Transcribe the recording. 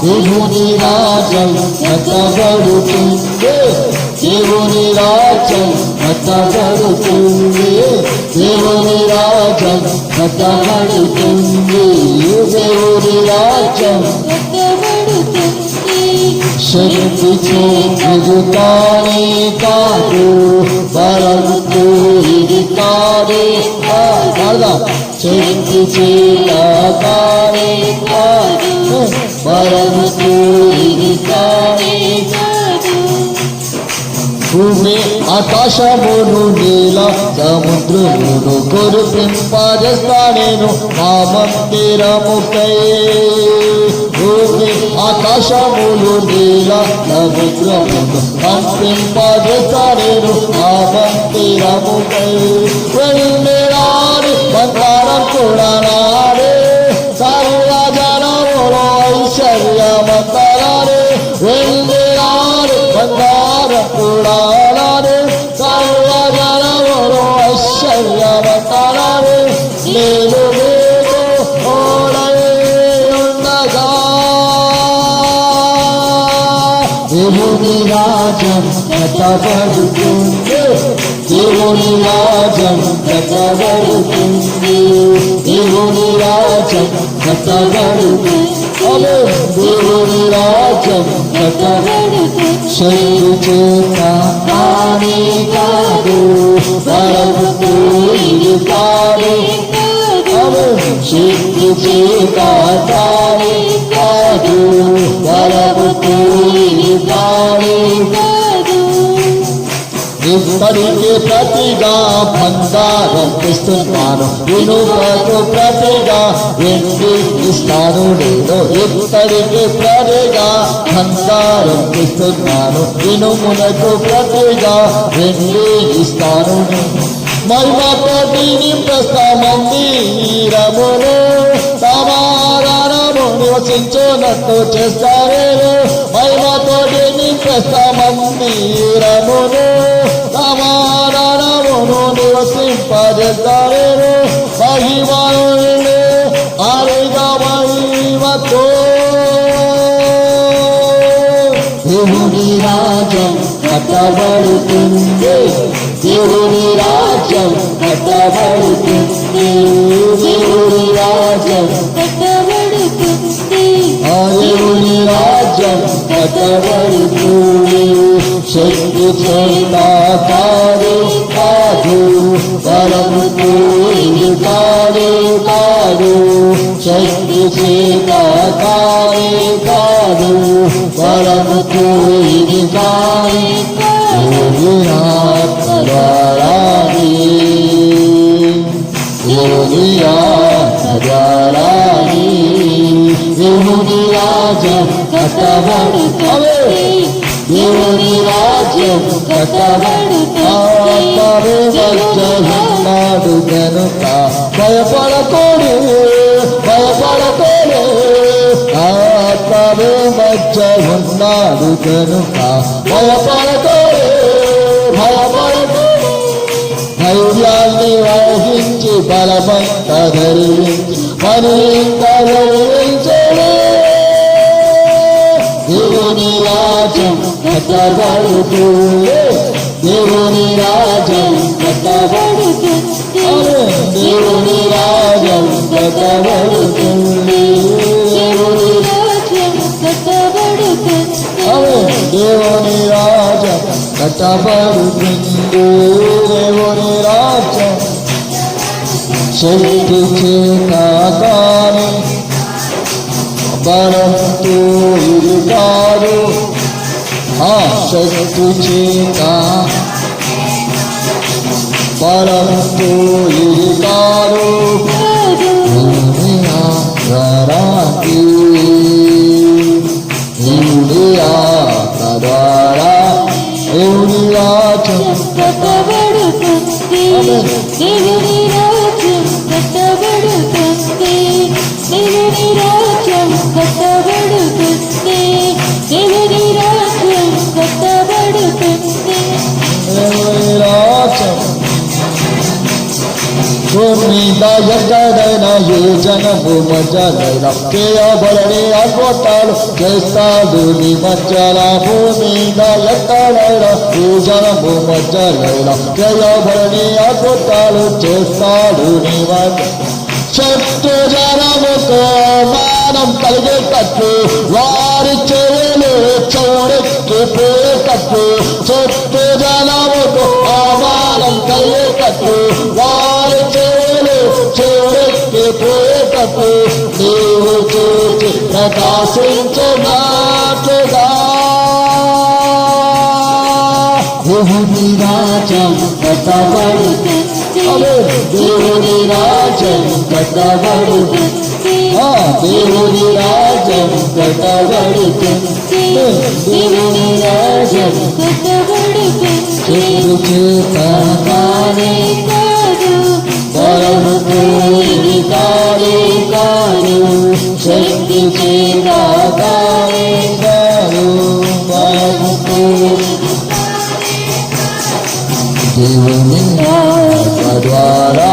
దేవుని రాజ్యం కట్టబడుతుంది, దేవుని రాజ్యం కట్టబడుతుంది, దేవుని రాజ్యం కట్టబడుతుంది, దేవుని రాజ్యం శక్తి చేయుతానే కాదు, బలముతో ఇది కాదే కాదా, శక్తి చేయుతానే కాదు, బలముతో ఇది కాదే. భూమి ఆకాశమును నీల సముద్రమును కురిపింపజేస్తానేను మా మందిరముకై. భూమి ఆకాశములు నీల సముద్రమును పంపింపజేస్తానేను మా మందిరముకై. వెళ్ళిరాని బంగారం కూడా నాడే, సర్వ జనములో ఐశ్వర్యమంతరాడే. వెళ్ళిరాని బంగారం కూడా నాడే, సర్వ జనములో ఐశ్వర్యమంతరాడే. నేను మీకు ఓడై ఉండగా దేవుని రాజ్యం కట్టబడుతుంది, దేవుని రాజ్యం కట్టబడుతుంది, దేవుని రాజ్యం కట్టబడుతుంది, దేవుని రాజ్యం కట్టబడుతుంది. శక్తి చేత కానే కాదు, బలముతో ఇది కాదే, శక్తి చేత కానే కాదు, బలముతో ఇది కాదే. ఇప్పటికి ప్రతిగా బంగారం ఇస్తున్నాను, ఇనుపకు ప్రతిగా వెండి ఇస్తాను నేను. ఇప్పటికి ప్రతిగా బంగారం ఇస్తున్నాను, ఇనుమునకు ప్రతిగా వెండి ఇస్తాను నేను. మహిమతోటి మందిరమును సమాధానము నివసించున్నట్టు చేస్తారేను. మహిమతోటి మందిరమును సమాధానమును నివసింపజేస్తారేను. మహిమను ఆరిగా మహిమతో దేవుని రాజ్యం కట్టబడుతుంది, దేవుని రాజ్యం కట్టబడుతుంది, దేవుని రాజ్యం కట్టబడుతుంది, దేవుని రాజ్యం కట్టబడుతుంది. శక్తి చేత కాదు కాదు, బలముతో ఇది కాదే కాదు, శక్తి చేత కాదే కాదు, బలముతో ఇది కాదే. దేవుని ఆత్మధారాని, దేవుని ఆత్మధారాని, దేవుని రాజ్యం కట్టబడుతుంది, దేవుని రాజ్యం కట్టబడుతుంది. ఆత్మవే వచ్చున్నాడు కనుక భయపడకూడు, భయపడకూడు. ఆత్మవే వచ్చున్నాడు కనుక భయపడకూడు, భయపడకూడు. ధైర్యాన్ని వహించి బలమంత ధరించి మరింత ధరించడు. దేవుని రాజ్యం కట్టబడుతుంది, దేవుని రాజ్యం కట్టబడుతుంది, దేవుని రాజ్యం కట్టబడుతుంది, దేవుని రాజ్యం కట్టబడుతుంది, దేవుని రాజ్యం కట్టబడుతుంది, దేవుని రాజ్యం. శక్తి చేత కాని బలంతో ఇది కాదు, శక్తి చేత బలంతో ఇది కాదు. దేవుని ఆత్మధారాని, దేవుని ఆత్మధారా, దేవుని రాజ్యం కట్టబడుతుంది, దేవుని రాజ్యం కట్టబడుతుంది, దేవుని రాజ్యం కట్టబడుతుంది, దేవుని రాజ్యం కట్టబడుతుంది, దేవుని రాజ్యం. భూమి మీద ఎక్కడైనా ఏ జనము మధ్యలో చేయబడని అద్భుతాలు చేస్తాడు నీ మధ్యలో భూమి మీద ఎక్కడైనా ఈ జనము మధ్యలో చేయబడని అద్భుతాలు చేస్తాడు నీ మధ్య శత్రు జనముతో మానం కలిగేటట్టు వారి చెవులు చౌడెక్కిపోయేటట్టు శత్రు జనముతో అవమానం కలిగేటట్టు వారి చెవులు చౌడెక్కిపోయేటట్టు నీవు చూచి ప్రకాశించున్నట్లుగా దేవుని రాజ్యం కట్టబడుతుంది దేవుని రాజ్యం కట్టబడుతుంది దేవుని రాజ్యం కట్టబడుతుంది దేవుని రాజ్యం కట్టబడుతుంది చేత కానే కాదు బలముతో ఇది కానే కాదు శక్తి చేత కానే కాదు బలముతో దేవుని ద్వారా